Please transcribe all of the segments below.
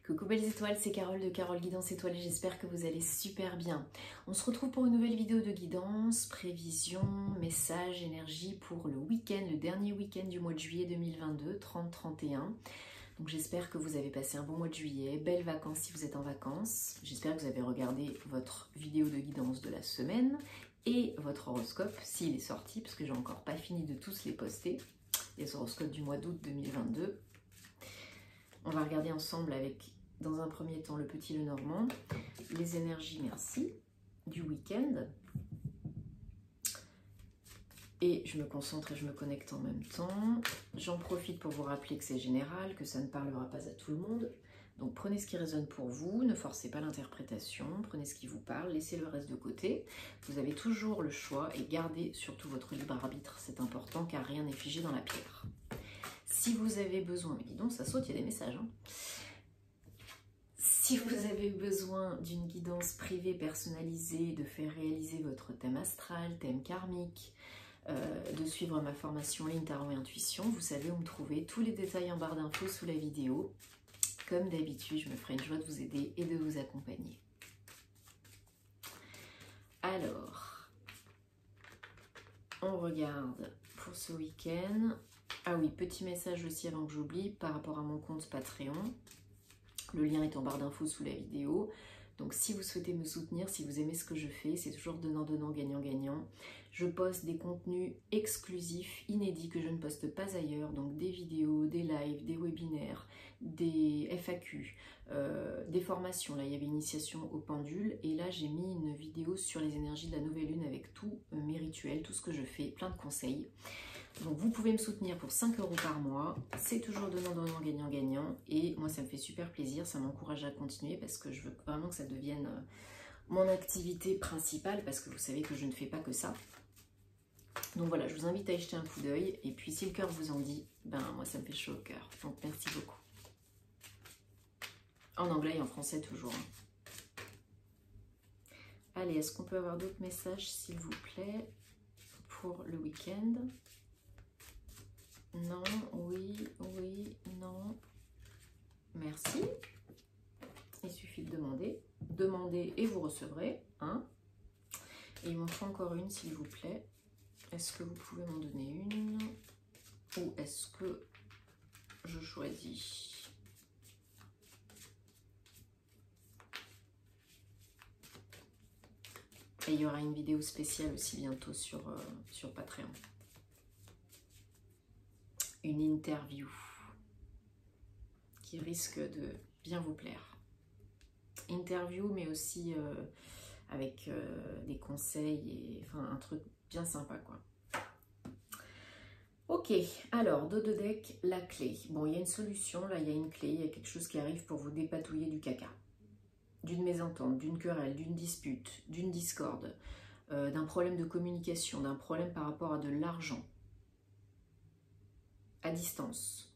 Coucou belles étoiles, c'est Carole de Carole Guidance Étoilée, j'espère que vous allez super bien. On se retrouve pour une nouvelle vidéo de guidance, prévision, message, énergie pour le week-end, le dernier week-end du mois de juillet 2022, 30-31. Donc j'espère que vous avez passé un bon mois de juillet, belles vacances si vous êtes en vacances. J'espère que vous avez regardé votre vidéo de guidance de la semaine et votre horoscope s'il est sorti, parce que j'ai encore pas fini de tous les poster. Il y a ce horoscope du mois d'août 2022. On va regarder ensemble avec, dans un premier temps, le petit Lenormand, les énergies, merci, du week-end. Et je me concentre et je me connecte en même temps. J'en profite pour vous rappeler que c'est général, que ça ne parlera pas à tout le monde. Donc prenez ce qui résonne pour vous, ne forcez pas l'interprétation, prenez ce qui vous parle, laissez le reste de côté. Vous avez toujours le choix et gardez surtout votre libre arbitre, c'est important car rien n'est figé dans la pierre. Si vous avez besoin, mais dis donc ça saute, il y a des messages, hein. Si vous avez besoin d'une guidance privée personnalisée, de faire réaliser votre thème astral, thème karmique, de suivre ma formation ligne tarot et intuition, vous savez où me trouver. Tous les détails en barre d'infos sous la vidéo. Comme d'habitude, je me ferai une joie de vous aider et de vous accompagner. Alors, on regarde pour ce week-end. Ah oui, petit message aussi avant que j'oublie par rapport à mon compte Patreon. Le lien est en barre d'infos sous la vidéo. Donc si vous souhaitez me soutenir, si vous aimez ce que je fais, c'est toujours donnant-donnant, gagnant-gagnant. Je poste des contenus exclusifs, inédits, que je ne poste pas ailleurs. Donc des vidéos, des lives, des webinaires, des FAQ, des formations. Là, il y avait initiation au pendule. Et là, j'ai mis une vidéo sur les énergies de la nouvelle lune avec tous mes rituels, tout ce que je fais, plein de conseils. Donc vous pouvez me soutenir pour 5 € par mois, c'est toujours donnant-donnant, gagnant-gagnant, et moi ça me fait super plaisir, ça m'encourage à continuer parce que je veux vraiment que ça devienne mon activité principale, parce que vous savez que je ne fais pas que ça. Donc voilà, je vous invite à y jeter un coup d'œil, et puis si le cœur vous en dit, ben moi ça me fait chaud au cœur, donc merci beaucoup. En anglais et en français toujours. Allez, est-ce qu'on peut avoir d'autres messages s'il vous plaît pour le week-end? Non, oui, oui, non. Merci. Il suffit de demander. Demandez et vous recevrez. Hein. Et il m'en faut encore une, s'il vous plaît. Est-ce que vous pouvez m'en donner une? Ou est-ce que je choisis? Et il y aura une vidéo spéciale aussi bientôt sur Patreon. Une interview qui risque de bien vous plaire. Interview, mais aussi avec des conseils et enfin un truc bien sympa quoi. Ok, alors dos de deck, la clé. Bon, il y a une solution, là il y a une clé, il y a quelque chose qui arrive pour vous dépatouiller du caca. D'une mésentente, d'une querelle, d'une dispute, d'une discorde, d'un problème de communication, d'un problème par rapport à de l'argent. À distance,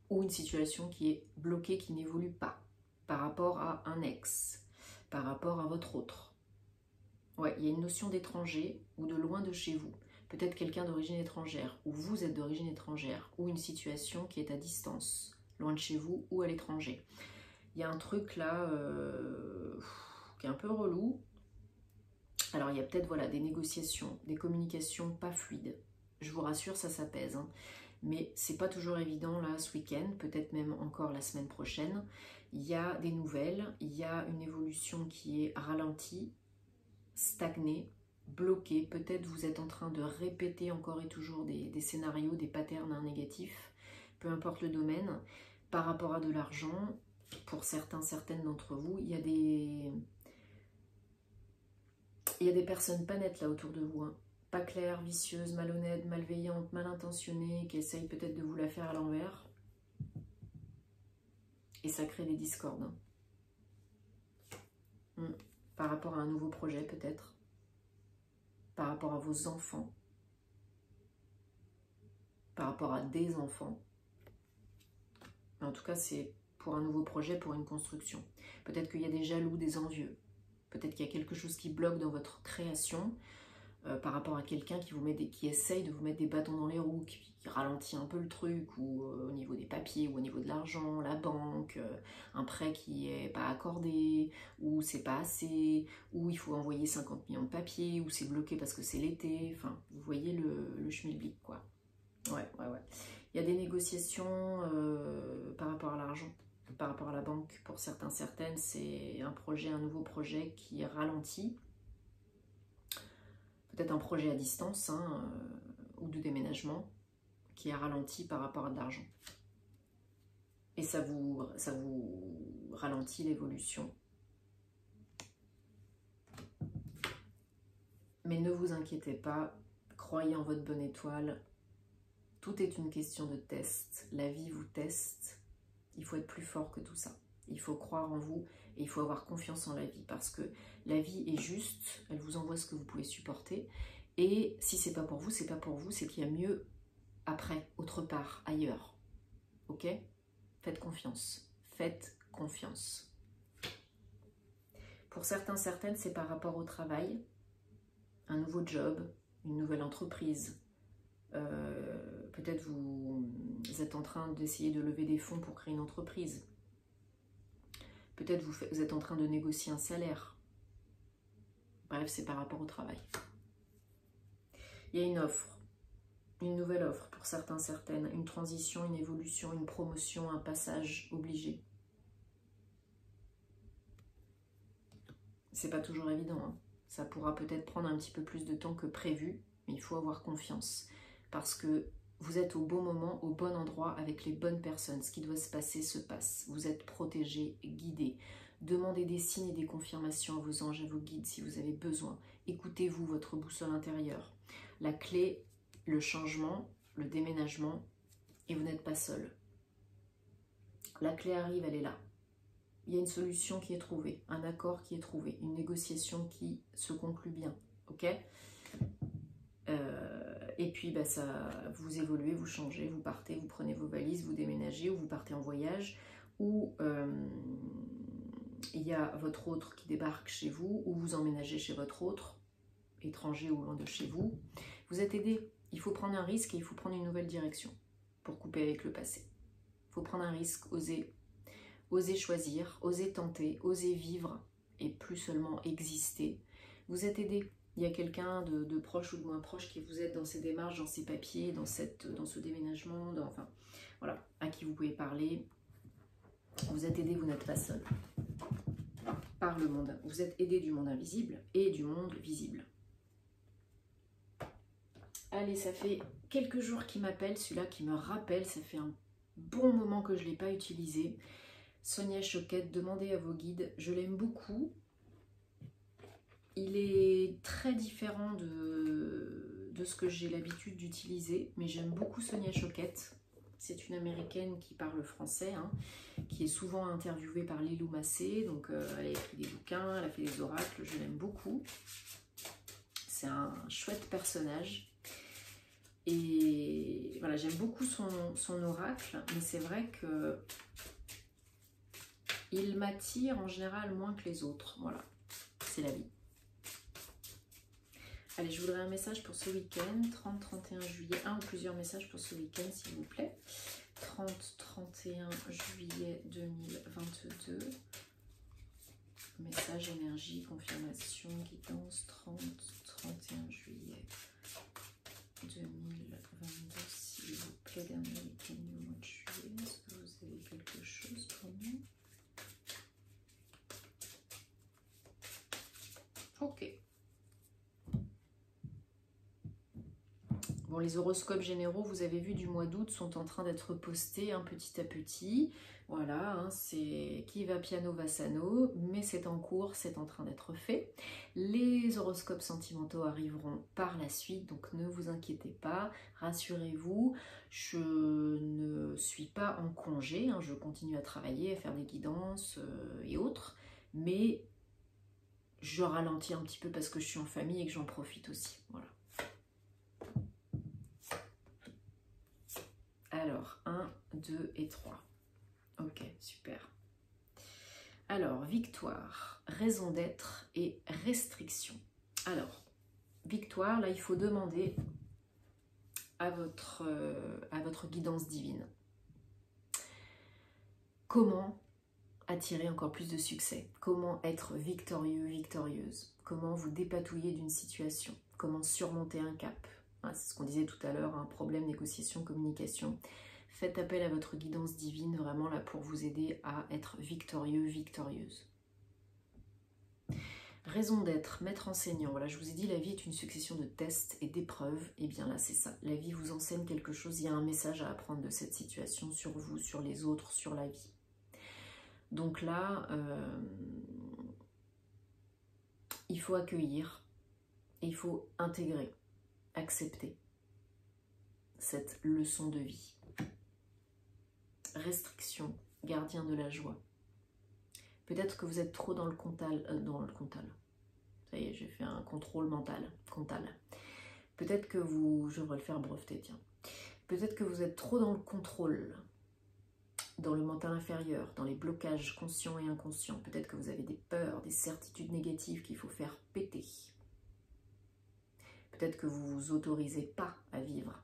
ou une situation qui est bloquée, qui n'évolue pas, par rapport à un ex, par rapport à votre autre. Ouais, il y a une notion d'étranger ou de loin de chez vous. Peut-être quelqu'un d'origine étrangère, ou vous êtes d'origine étrangère, ou une situation qui est à distance, loin de chez vous ou à l'étranger. Il y a un truc là qui est un peu relou. Alors il y a peut-être voilà, des négociations, des communications pas fluides. Je vous rassure, ça s'apaise, hein. Mais c'est pas toujours évident là ce week-end, peut-être même encore la semaine prochaine. Il y a des nouvelles, il y a une évolution qui est ralentie, stagnée, bloquée. Peut-être vous êtes en train de répéter encore et toujours des scénarios, des patterns négatifs, peu importe le domaine. Par rapport à de l'argent, pour certains, certaines d'entre vous, il y a des personnes pas nettes là autour de vous, hein. Pas claire, vicieuse, malhonnête, malveillante, mal intentionnée, qui essaye peut-être de vous la faire à l'envers. Et ça crée des discordes. Par rapport à un nouveau projet peut-être. Par rapport à vos enfants. Par rapport à des enfants. Mais en tout cas, c'est pour un nouveau projet, pour une construction. Peut-être qu'il y a des jaloux, des envieux. Peut-être qu'il y a quelque chose qui bloque dans votre création. par rapport à quelqu'un qui essaye de vous mettre des bâtons dans les roues, qui ralentit un peu le truc, ou au niveau des papiers, ou au niveau de l'argent, la banque, un prêt qui n'est pas accordé, ou c'est pas assez, ou il faut envoyer 50 millions de papiers, ou c'est bloqué parce que c'est l'été, enfin, vous voyez le schmilblick, quoi. Ouais. Il y a des négociations par rapport à l'argent, par rapport à la banque. Pour certaines, c'est un nouveau projet qui ralentit. Peut-être un projet à distance, hein, ou de déménagement, qui a ralenti par rapport à de l'argent. Et ça vous ralentit l'évolution. Mais ne vous inquiétez pas, croyez en votre bonne étoile. Tout est une question de test. La vie vous teste. Il faut être plus fort que tout ça. Il faut croire en vous et il faut avoir confiance en la vie. Parce que la vie est juste. Elle vous envoie ce que vous pouvez supporter. Et si c'est pas pour vous, c'est pas pour vous. C'est qu'il y a mieux après, autre part, ailleurs. Ok? Faites confiance. Faites confiance. Pour certaines, c'est par rapport au travail. Un nouveau job, une nouvelle entreprise. Peut-être vous êtes en train d'essayer de lever des fonds pour créer une entreprise. Peut-être vous êtes en train de négocier un salaire. Bref, c'est par rapport au travail. Il y a une offre, une nouvelle offre pour certaines, une transition, une évolution, une promotion, un passage obligé. C'est pas toujours évident, hein. Ça pourra peut-être prendre un petit peu plus de temps que prévu, mais il faut avoir confiance. Parce que vous êtes au bon moment, au bon endroit, avec les bonnes personnes. Ce qui doit se passer se passe. Vous êtes protégé, guidé. Demandez des signes et des confirmations à vos anges, à vos guides si vous avez besoin. Écoutez-vous, votre boussole intérieure. La clé, le changement, le déménagement, et vous n'êtes pas seul. La clé arrive, elle est là. Il y a une solution qui est trouvée, un accord qui est trouvé, une négociation qui se conclut bien. Ok ? Et puis ça, vous évoluez, vous changez, vous partez, vous prenez vos valises, vous déménagez, ou vous partez en voyage, ou il y a votre autre qui débarque chez vous, ou vous emménagez chez votre autre, étranger ou loin de chez vous. Vous êtes aidé. Il faut prendre un risque et il faut prendre une nouvelle direction pour couper avec le passé. Il faut prendre un risque, oser choisir, oser tenter, oser vivre et plus seulement exister. Vous êtes aidé. Il y a quelqu'un de proche ou de moins proche qui vous aide dans ces démarches, dans ces papiers, dans ce déménagement, enfin, voilà, à qui vous pouvez parler. Vous êtes aidé, vous n'êtes pas seul. Par le monde. Vous êtes aidé du monde invisible et du monde visible. Allez, ça fait quelques jours qu'il m'appelle, celui-là qui me rappelle, ça fait un bon moment que je ne l'ai pas utilisé. Sonia Choquette, demandez à vos guides, je l'aime beaucoup. Il est très différent de ce que j'ai l'habitude d'utiliser, mais j'aime beaucoup Sonia Choquette. C'est une américaine qui parle français, hein, qui est souvent interviewée par Lilou Massé. Donc elle a écrit des bouquins, elle a fait des oracles, je l'aime beaucoup. C'est un chouette personnage. Et voilà, j'aime beaucoup son oracle, mais c'est vrai que il m'attire en général moins que les autres. Voilà, c'est la vie. Allez, je voudrais un message pour ce week-end, 30-31 juillet, un ou plusieurs messages pour ce week-end s'il vous plaît. 30-31 juillet 2022. Message, énergie, confirmation, guidance, 30-31 juillet 2022, s'il vous plaît, dernier week-end du mois de juillet. Est-ce que vous avez quelque chose pour nous? Ok. Bon, les horoscopes généraux, vous avez vu, du mois d'août sont en train d'être postés petit à petit. Voilà, hein, c'est qui va piano va sano, mais c'est en cours, c'est en train d'être fait. Les horoscopes sentimentaux arriveront par la suite, donc ne vous inquiétez pas, rassurez-vous, je ne suis pas en congé, hein, je continue à travailler, à faire des guidances et autres, mais je ralentis un petit peu parce que je suis en famille et que j'en profite aussi, voilà. Alors, 1, 2 et 3. Ok, super. Alors, victoire, raison d'être et restriction. Alors, victoire, là, il faut demander à votre guidance divine. Comment attirer encore plus de succès? Comment être victorieux, victorieuse? Comment vous dépatouiller d'une situation? Comment surmonter un cap? Hein, c'est ce qu'on disait tout à l'heure, un problème, négociation, communication. Faites appel à votre guidance divine, vraiment là pour vous aider à être victorieux, victorieuse. Raison d'être, maître enseignant. Voilà, je vous ai dit, la vie est une succession de tests et d'épreuves. Et bien là, c'est ça. La vie vous enseigne quelque chose. Il y a un message à apprendre de cette situation sur vous, sur les autres, sur la vie. Donc là, il faut accueillir, il faut intégrer, accepter cette leçon de vie. Restriction, gardien de la joie. Peut-être que vous êtes trop dans le comptal. Ça y est, j'ai fait un contrôle mental, comptal. Peut-être que vous, je devrais le faire breveter, tiens. Peut-être que vous êtes trop dans le contrôle, dans le mental inférieur, dans les blocages conscients et inconscients. Peut-être que vous avez des peurs, des certitudes négatives qu'il faut faire péter. Peut-être que vous ne vous autorisez pas à vivre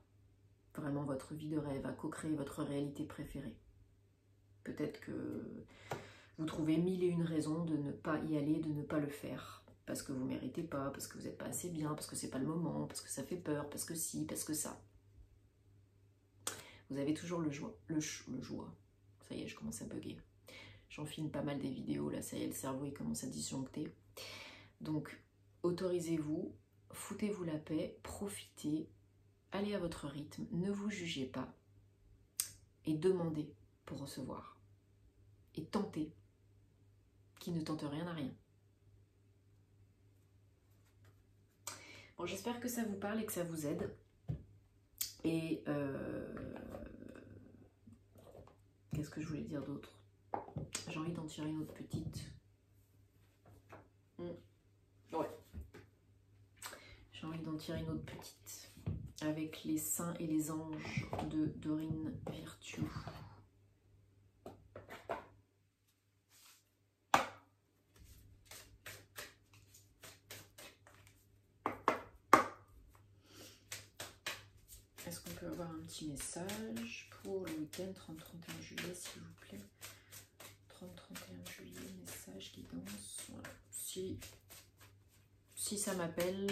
vraiment votre vie de rêve, à co-créer votre réalité préférée. Peut-être que vous trouvez mille et une raisons de ne pas y aller, de ne pas le faire. Parce que vous ne méritez pas, parce que vous n'êtes pas assez bien, parce que c'est pas le moment, parce que ça fait peur, parce que si, parce que ça. Vous avez toujours le joie. Ça y est, je commence à bugger. J'en filme pas mal des vidéos, là, ça y est, le cerveau il commence à disjoncter. Donc, autorisez-vous, foutez-vous la paix, profitez, allez à votre rythme, ne vous jugez pas et demandez pour recevoir. Et tentez, qui ne tente rien à rien. Bon, j'espère que ça vous parle et que ça vous aide. Et qu'est-ce que je voulais dire d'autre? J'ai envie d'en tirer une autre petite. Ouais. J'ai envie d'en tirer une autre petite. Avec les saints et les anges de Dorine Virtue. Est-ce qu'on peut avoir un petit message pour le week-end 30-31 juillet, s'il vous plaît? 30-31 juillet, message, guidance. Voilà. Si ça m'appelle,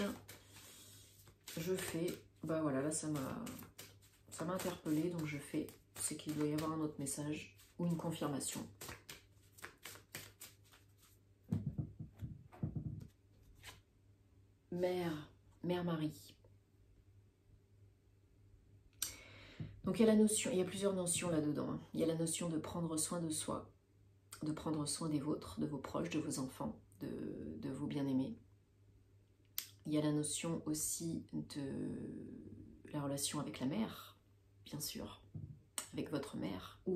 je fais. Bah voilà, là ça m'a interpellée, donc je fais. C'est qu'il doit y avoir un autre message ou une confirmation. Mère Marie. Donc il y a la notion, il y a plusieurs notions là-dedans. Hein. Il y a la notion de prendre soin de soi, de prendre soin des vôtres, de vos proches, de vos enfants, de vos bien-aimés. Il y a la notion aussi de la relation avec la mère, bien sûr, avec votre mère, ou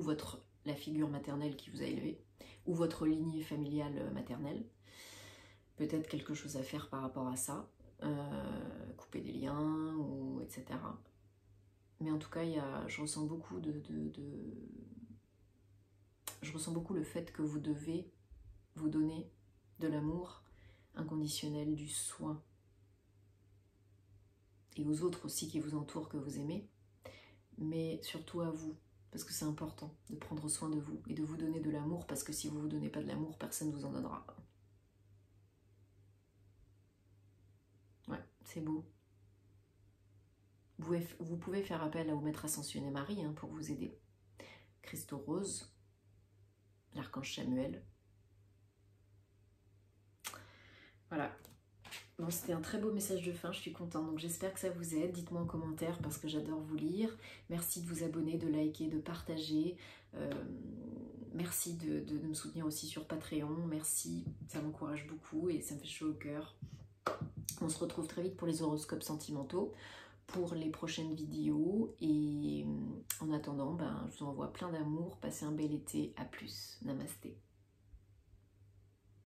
la figure maternelle qui vous a élevé, ou votre lignée familiale maternelle. Peut-être quelque chose à faire par rapport à ça, couper des liens, ou etc. Mais en tout cas, je ressens beaucoup je ressens beaucoup le fait que vous devez vous donner de l'amour inconditionnel, du soin. Et aux autres aussi qui vous entourent, que vous aimez. Mais surtout à vous, parce que c'est important de prendre soin de vous et de vous donner de l'amour, parce que si vous ne vous donnez pas de l'amour, personne ne vous en donnera. Ouais, c'est beau. Vous pouvez faire appel au Maître Ascensionné Marie hein, pour vous aider. Christo Rose, l'archange Samuel. Voilà. Bon, c'était un très beau message de fin, je suis contente. Donc j'espère que ça vous aide. Dites-moi en commentaire parce que j'adore vous lire. Merci de vous abonner, de liker, de partager. Merci de me soutenir aussi sur Patreon. Merci, ça m'encourage beaucoup et ça me fait chaud au cœur. On se retrouve très vite pour les horoscopes sentimentaux, pour les prochaines vidéos. Et en attendant, je vous envoie plein d'amour. Passez un bel été. À plus. Namasté.